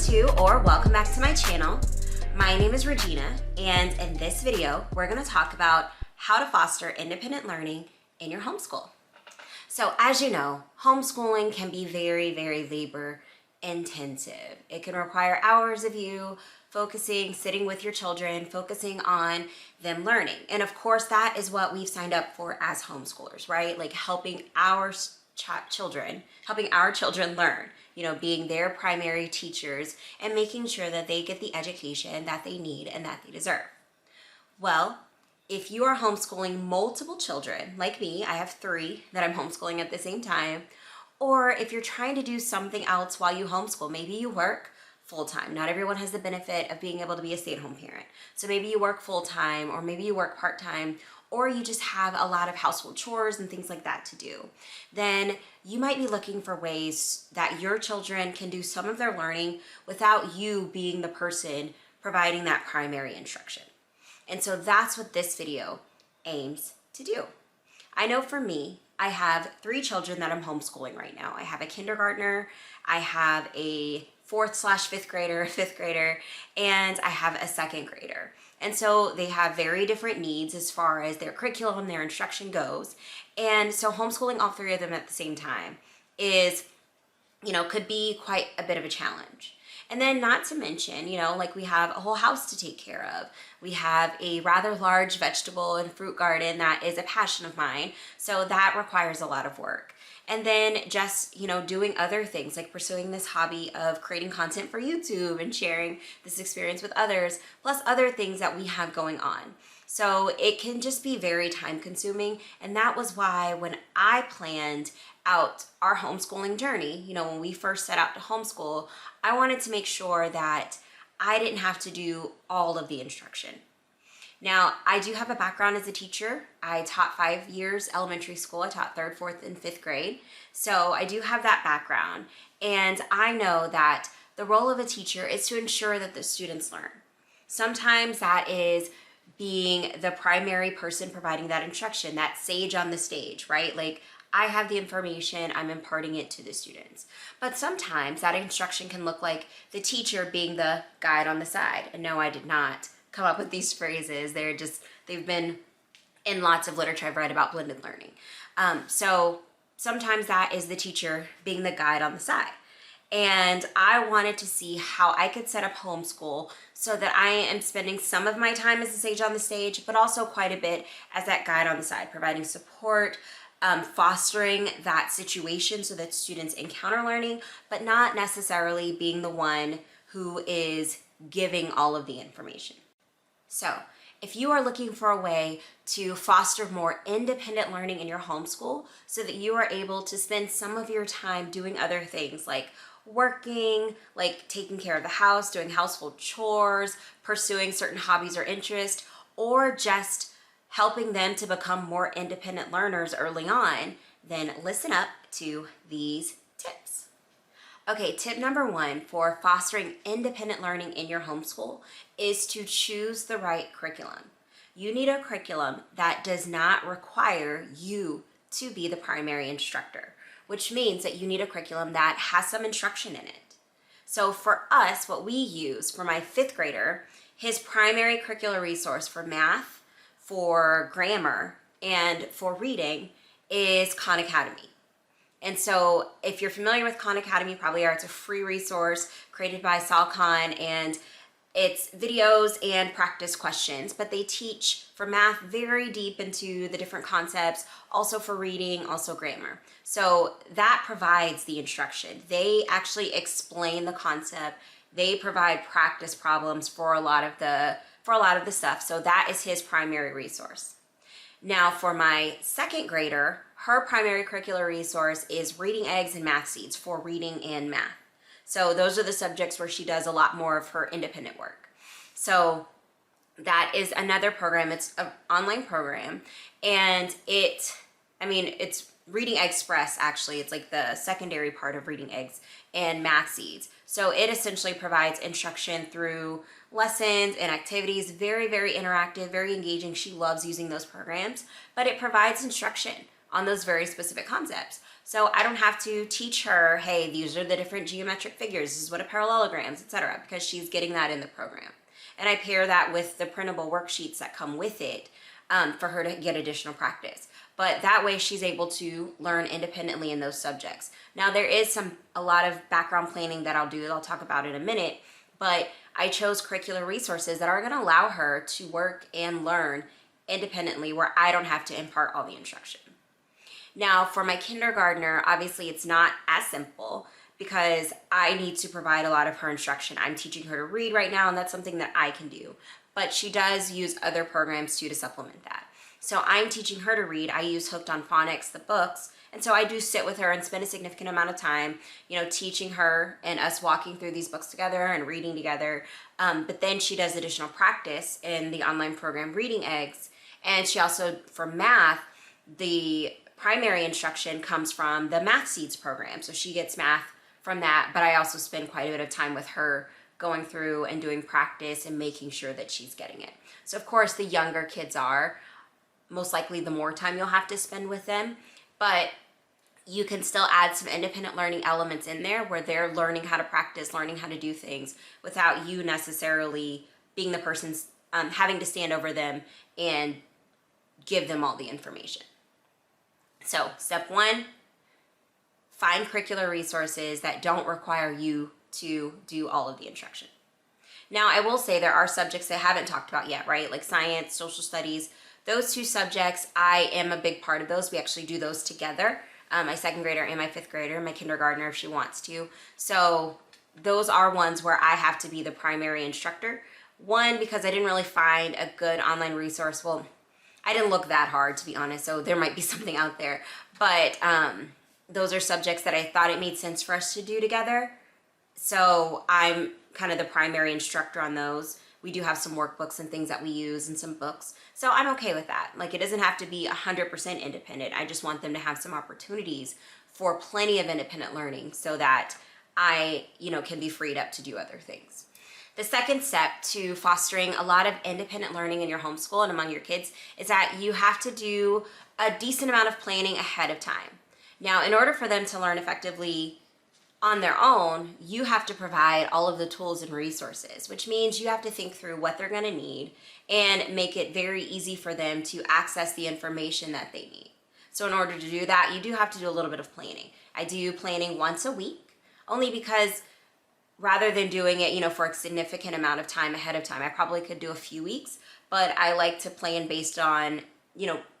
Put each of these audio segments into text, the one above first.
to, or welcome back to my channel. My name is Regina, and in this video, we're gonna talk about how to foster independent learning in your homeschool. So as you know, homeschooling can be very, very labor intensive. It can require hours of you focusing, sitting with your children, focusing on them learning. And of course, that is what we've signed up for as homeschoolers, right? Like helping our children learn, being their primary teachers and making sure that they get the education that they need and that they deserve. Well, if you are homeschooling multiple children, like me, I have 3 that I'm homeschooling at the same time, or if you're trying to do something else while you homeschool, maybe you work full-time. Not everyone has the benefit of being able to be a stay-at-home parent. So maybe you work full-time, or maybe you work part-time, or you just have a lot of household chores and things like that to do. Then you might be looking for ways that your children can do some of their learning without you being the person providing that primary instruction. And so that's what this video aims to do. I know for me, I have 3 children that I'm homeschooling right now. I have a kindergartner, I have a 4th/5th grader, a 5th grader, and I have a 2nd grader. And so they have very different needs as far as their curriculum, their instruction goes. And so homeschooling all 3 of them at the same time is, could be quite a bit of a challenge. And then not to mention, like we have a whole house to take care of. We have a rather large vegetable and fruit garden that is a passion of mine. So that requires a lot of work. And then just, doing other things like pursuing this hobby of creating content for YouTube and sharing this experience with others, plus other things that we have going on. So it can just be very time consuming. And that was why when I planned out our homeschooling journey, when we first set out to homeschool, I wanted to make sure that I didn't have to do all of the instruction. Now, I do have a background as a teacher. I taught 5 years elementary school. I taught 3rd, 4th, and 5th grade. So I do have that background. And I know that the role of a teacher is to ensure that the students learn. Sometimes that is being the primary person providing that instruction, that sage on the stage, right? Like, I have the information, I'm imparting it to the students. But sometimes that instruction can look like the teacher being the guide on the side. And no, I did not come up with these phrases. They've been in lots of literature I've read about blended learning. So sometimes that is the teacher being the guide on the side. And I wanted to see how I could set up homeschool so that I am spending some of my time as the sage on the stage, but also quite a bit as that guide on the side, providing support, fostering that situation so that students encounter learning, but not necessarily being the one who is giving all of the information. So if you are looking for a way to foster more independent learning in your homeschool so that you are able to spend some of your time doing other things like working, like taking care of the house, doing household chores, pursuing certain hobbies or interests, or just helping them to become more independent learners early on, then listen up to these tips. Okay, tip number 1 for fostering independent learning in your homeschool is to choose the right curriculum. You need a curriculum that does not require you to be the primary instructor, which means that you need a curriculum that has some instruction in it. So for us, what we use for my 5th grader, his primary curricular resource for math, for grammar, and for reading is Khan Academy. And so if you're familiar with Khan Academy, you probably are. It's a free resource created by Sal Khan, and it's videos and practice questions, but they teach for math very deep into the different concepts, also for reading, also grammar. So that provides the instruction. They actually explain the concept. They provide practice problems for a lot of the stuff. So that is his primary resource. Now for my 2nd grader, her primary curricular resource is Reading Eggs and Math Seeds for reading and math. So those are the subjects where she does a lot more of her independent work. So that is another program. It's an online program, and it's Reading Express, actually. It's like the secondary part of Reading Eggs and Math Seeds. So it essentially provides instruction through lessons and activities, very, very interactive, very engaging. She loves using those programs, but it provides instruction on those very specific concepts. So I don't have to teach her, hey, these are the different geometric figures, this is what a parallelogram is, etc., because she's getting that in the program. And I pair that with the printable worksheets that come with it for her to get additional practice. But that way she's able to learn independently in those subjects. Now there is a lot of background planning that I'll do that I'll talk about in a minute, but I chose curricular resources that are going to allow her to work and learn independently where I don't have to impart all the instruction. Now for my kindergartner, obviously it's not as simple because I need to provide a lot of her instruction. I'm teaching her to read right now, and that's something that I can do. But she does use other programs too to supplement that. So I'm teaching her to read. I use Hooked on Phonics, the books. And so I do sit with her and spend a significant amount of time, teaching her and us walking through these books together and reading together. But then she does additional practice in the online program Reading Eggs. And she also, for math, the primary instruction comes from the Math Seeds program. So she gets math from that, but I also spend quite a bit of time with her going through and doing practice and making sure that she's getting it. So of course the younger kids are, most likely the more time you'll have to spend with them, but you can still add some independent learning elements in there where they're learning how to practice, learning how to do things without you necessarily being the person having to stand over them and give them all the information. So step one, find curricular resources that don't require you to do all of the instruction. Now, I will say there are subjects I haven't talked about yet, right? Like science, social studies, those two subjects, I am a big part of those. We actually do those together. My second grader and my fifth grader, my kindergartner if she wants to. So those are ones where I have to be the primary instructor. One, because I didn't really find a good online resource. Well, I didn't look that hard, to be honest, so there might be something out there. But those are subjects that I thought it made sense for us to do together. So I'm kind of the primary instructor on those. We do have some workbooks and things that we use and some books. So I'm okay with that. Like, it doesn't have to be 100% independent. I just want them to have some opportunities for plenty of independent learning so that I, can be freed up to do other things. The second step to fostering a lot of independent learning in your homeschool and among your kids is that you have to do a decent amount of planning ahead of time. Now, in order for them to learn effectively on their own, you have to provide all of the tools and resources, which means you have to think through what they're going to need and make it very easy for them to access the information that they need. So in order to do that, you do have to do a little bit of planning. I do planning once a week, only because rather than doing it, for a significant amount of time ahead of time, I probably could do a few weeks, but I like to plan based on,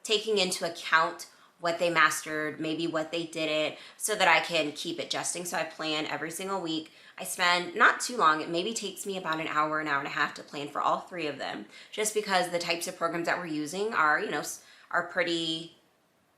taking into account what they mastered, maybe what they didn't, so that I can keep adjusting. So I plan every single week. I spend not too long. It maybe takes me about an hour and a half to plan for all three of them, just because the types of programs that we're using are, are pretty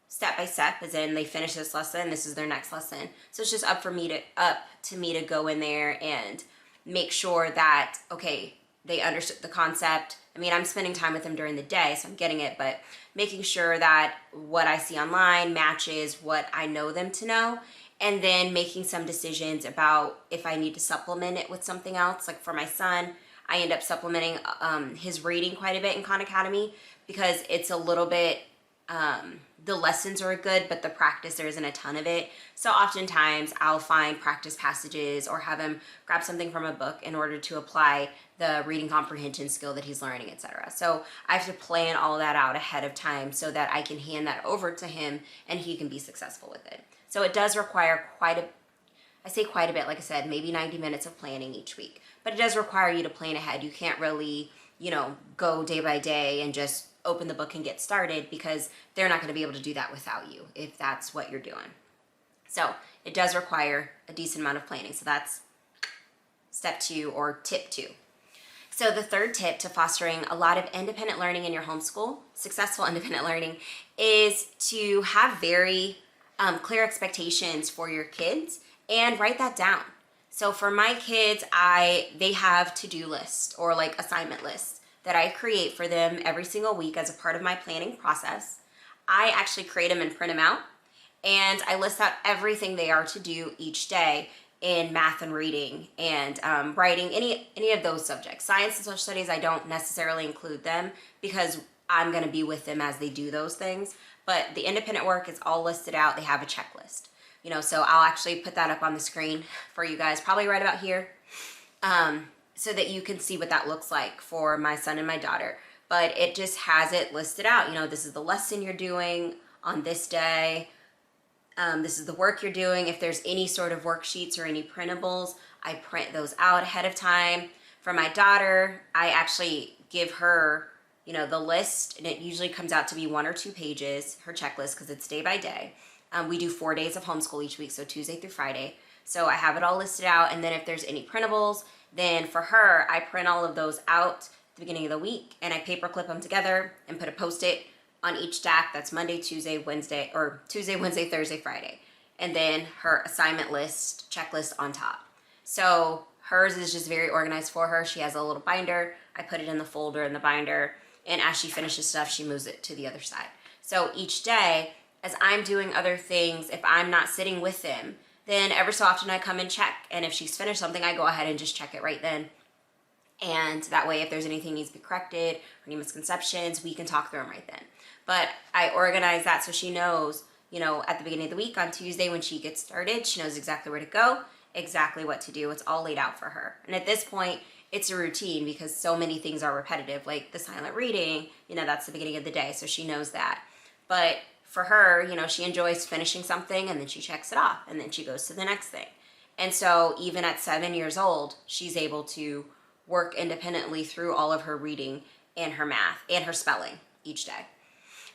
step by step, as in they finish this lesson, this is their next lesson. So it's just up to me to go in there and make sure that, okay, they understood the concept. I mean, I'm spending time with them during the day, so I'm getting it, but making sure that what I see online matches what I know them to know, and then making some decisions about if I need to supplement it with something else. Like for my son, I end up supplementing his reading quite a bit in Khan Academy because it's a little bit, the lessons are good, but the practice, there isn't a ton of it. So oftentimes I'll find practice passages or have him grab something from a book in order to apply the reading comprehension skill that he's learning, etc. So I have to plan all that out ahead of time so that I can hand that over to him and he can be successful with it. So it does require quite a bit, like I said, maybe 90 minutes of planning each week, but it does require you to plan ahead. You can't really, go day by day and just open the book and get started, because they're not going to be able to do that without you if that's what you're doing. So it does require a decent amount of planning. So that's step 2 or tip 2. So the third tip to fostering a lot of independent learning in your homeschool, successful independent learning, is to have very clear expectations for your kids and write that down. So for my kids, they have to-do lists or like assignment lists that I create for them every single week as a part of my planning process. I actually create them and print them out, and I list out everything they are to do each day in math and reading and writing, any of those subjects. Science and social studies, I don't necessarily include them because I'm gonna be with them as they do those things. but the independent work is all listed out. They have a checklist, you know, so I'll actually put that up on the screen for you guys, probably right about here, so that you can see what that looks like for my son and my daughter. But it just has it listed out, you know, this is the lesson you're doing on this day. This is the work you're doing. If there's any sort of worksheets or any printables, I print those out ahead of time. For my daughter, I actually give her, you know, the list, and it usually comes out to be 1 or 2 pages, her checklist, because it's day by day. We do 4 days of homeschool each week, so Tuesday through Friday. So I have it all listed out, and then if there's any printables, then for her, I print all of those out at the beginning of the week, and I paper clip them together and put a Post-it on each stack. That's Monday, Tuesday, Wednesday, or Tuesday, Wednesday, Thursday, Friday. And then her assignment list, checklist on top. So hers is just very organized for her. She has a little binder. I put it in the folder in the binder. And as she finishes stuff, she moves it to the other side. So each day, as I'm doing other things, if I'm not sitting with them, then every so often I come and check. And if she's finished something, I go ahead and just check it right then. And that way, if there's anything needs to be corrected or any misconceptions, we can talk through them right then. But I organize that so she knows, you know, at the beginning of the week on Tuesday when she gets started, she knows exactly where to go, exactly what to do. It's all laid out for her. And at this point, it's a routine because so many things are repetitive, like the silent reading, you know, that's the beginning of the day, so she knows that. But for her, you know, she enjoys finishing something and then she checks it off and then she goes to the next thing. And so even at 7 years old, she's able to work independently through all of her reading and her math and her spelling each day.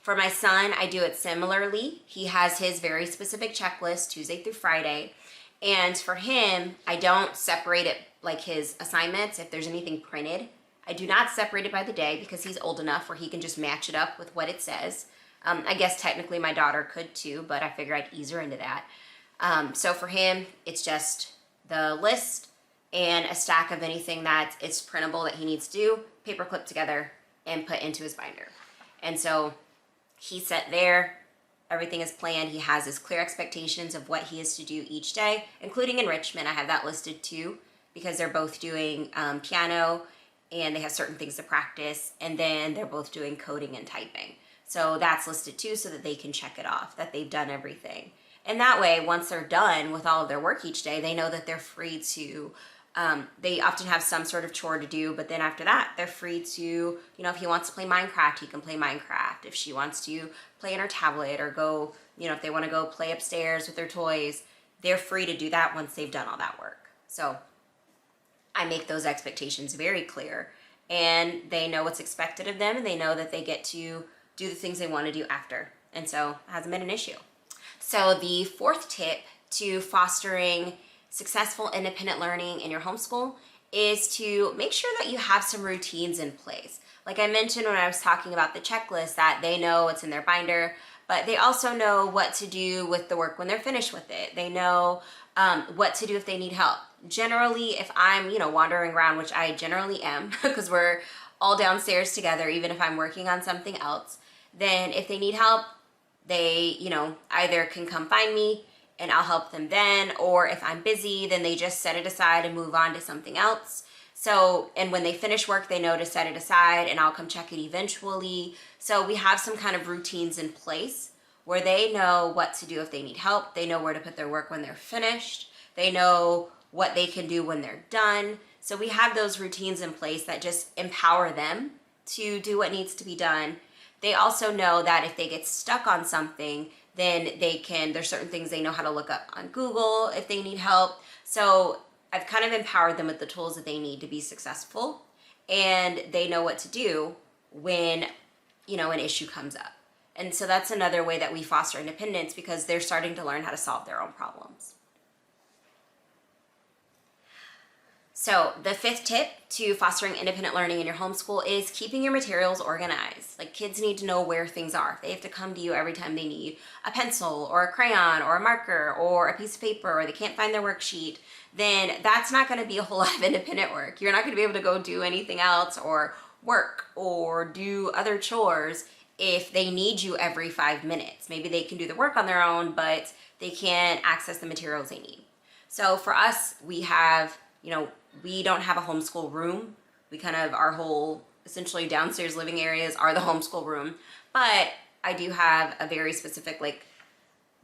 For my son, I do it similarly. He has his very specific checklist Tuesday through Friday. And for him, I don't separate it like his assignments. If there's anything printed, I do not separate it by the day because he's old enough where he can just match it up with what it says. I guess technically my daughter could too, but I figured I'd ease her into that. So for him, it's just the list and a stack of anything that is printable that he needs to do, paper clip together and put into his binder. And so he's set there. Everything is planned. He has his clear expectations of what he is to do each day, including enrichment. I have that listed too because they're both doing piano and they have certain things to practice, and then they're both doing coding and typing. So that's listed too so that they can check it off, that they've done everything. And that way, once they're done with all of their work each day, they know that they're free to, they often have some sort of chore to do, but then after that, they're free to, you know, if he wants to play Minecraft, he can play Minecraft. If she wants to play on her tablet or go, you know, if they want to go play upstairs with their toys, they're free to do that once they've done all that work. So I make those expectations very clear, and they know what's expected of them, and they know that they get to do the things they want to do after. And so it hasn't been an issue. So the fourth tip to fostering successful independent learning in your homeschool is to make sure that you have some routines in place. Like I mentioned when I was talking about the checklist, that they know it's in their binder, but they also know what to do with the work when they're finished with it. They know what to do if they need help. Generally, if I'm, you know, wandering around, which I generally am because we're all downstairs together, even if I'm working on something else, then if they need help, they, you know, either can come find me and I'll help them then, or if I'm busy, then they just set it aside and move on to something else. So, and when they finish work, they know to set it aside and I'll come check it eventually. So we have some kind of routines in place where they know what to do if they need help. They know where to put their work when they're finished. They know what they can do when they're done. So we have those routines in place that just empower them to do what needs to be done. They also know that if they get stuck on something, then there's certain things they know how to look up on Google if they need help. So I've kind of empowered them with the tools that they need to be successful, and they know what to do when, you know, an issue comes up. And so that's another way that we foster independence, because they're starting to learn how to solve their own problems. So the fifth tip to fostering independent learning in your homeschool is keeping your materials organized. Like, kids need to know where things are. They have to come to you every time they need a pencil or a crayon or a marker or a piece of paper, or they can't find their worksheet, then that's not going to be a whole lot of independent work. You're not going to be able to go do anything else or work or do other chores if they need you every 5 minutes. Maybe they can do the work on their own, but they can't access the materials they need. So for us, we have, you know, we don't have a homeschool room. We kind of, our whole essentially downstairs living areas are the homeschool room. But I do have a very specific like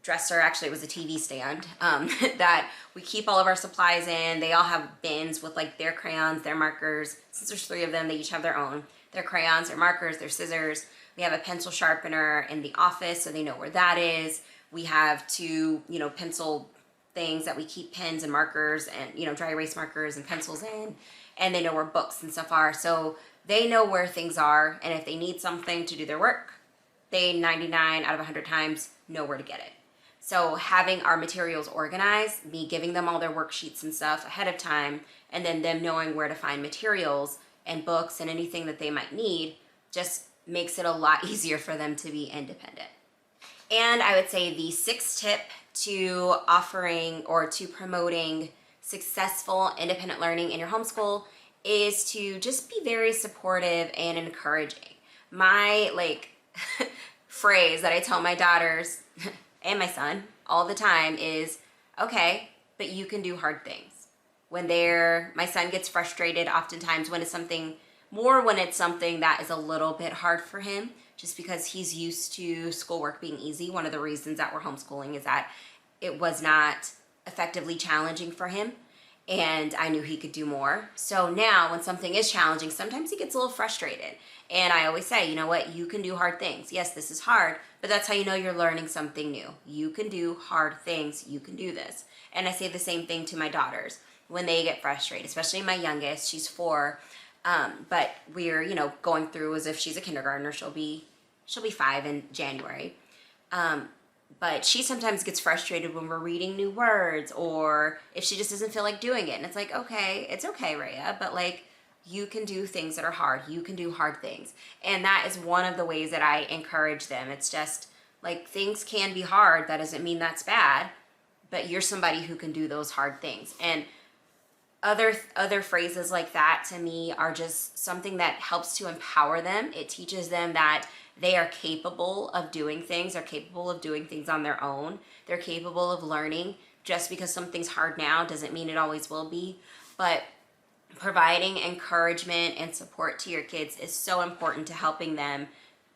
dresser, actually it was a TV stand, that we keep all of our supplies in. They all have bins with like their crayons, their markers. Since there's 3 of them, they each have their own. Their crayons, their markers, their scissors. We have a pencil sharpener in the office so they know where that is. We have 2, you know, pencil things that we keep pens and markers and, you know, dry erase markers and pencils in, and they know where books and stuff are. So they know where things are, and if they need something to do their work, they 99 out of 100 times know where to get it. So having our materials organized, me giving them all their worksheets and stuff ahead of time, and then them knowing where to find materials and books and anything that they might need, just makes it a lot easier for them to be independent. And I would say the 6th tip to offering or to promoting successful independent learning in your homeschool is to just be very supportive and encouraging. My like phrase that I tell my daughters and my son all the time is, okay, but you can do hard things. When my son gets frustrated oftentimes when it's something that is a little bit hard for him, just because he's used to schoolwork being easy. One of the reasons that we're homeschooling is that it was not effectively challenging for him, and I knew he could do more. So now when something is challenging, sometimes he gets a little frustrated. And I always say, you know what, you can do hard things. Yes, this is hard, but that's how you know you're learning something new. You can do hard things, you can do this. And I say the same thing to my daughters when they get frustrated, especially my youngest, she's 4. But we're, you know, going through as if she's a kindergartner. She'll be 5 in January. But she sometimes gets frustrated when we're reading new words, or if she just doesn't feel like doing it. And it's like, okay, it's okay, Rhea, but like, you can do things that are hard. You can do hard things. And that is one of the ways that I encourage them. It's just like, things can be hard. That doesn't mean that's bad, but you're somebody who can do those hard things. And other phrases like that to me are just something that helps to empower them. It teaches them that they are capable of doing things. They're capable of doing things on their own. They're capable of learning. Just because something's hard now doesn't mean it always will be. But providing encouragement and support to your kids is so important to helping them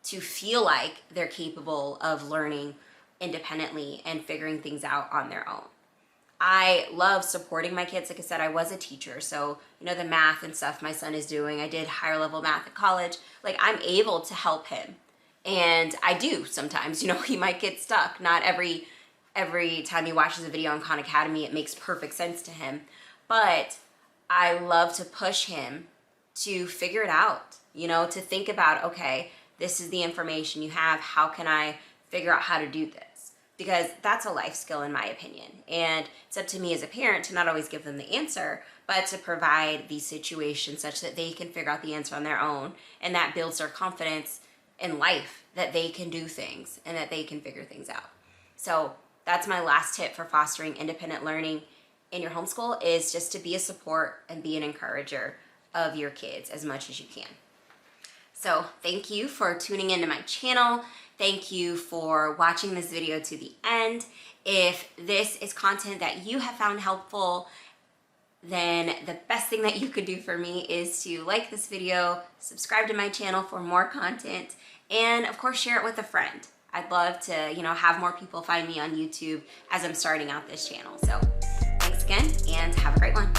to feel like they're capable of learning independently and figuring things out on their own. I love supporting my kids. Like I said, I was a teacher, so you know, the math and stuff my son is doing, I did higher level math at college. Like, I'm able to help him, and I do sometimes. You know, he might get stuck. Not every time he watches a video on Khan Academy it makes perfect sense to him, but I love to push him to figure it out. You know, to think about, okay, this is the information you have. How can I figure out how to do this? Because that's a life skill in my opinion. And it's up to me as a parent to not always give them the answer, but to provide these situations such that they can figure out the answer on their own. And that builds their confidence in life that they can do things and that they can figure things out. So that's my last tip for fostering independent learning in your homeschool, is just to be a support and be an encourager of your kids as much as you can. So thank you for tuning into my channel. Thank you for watching this video to the end. If this is content that you have found helpful, then the best thing that you could do for me is to like this video, subscribe to my channel for more content, and of course share it with a friend. I'd love to, you know, have more people find me on YouTube as I'm starting out this channel. So thanks again, and have a great one.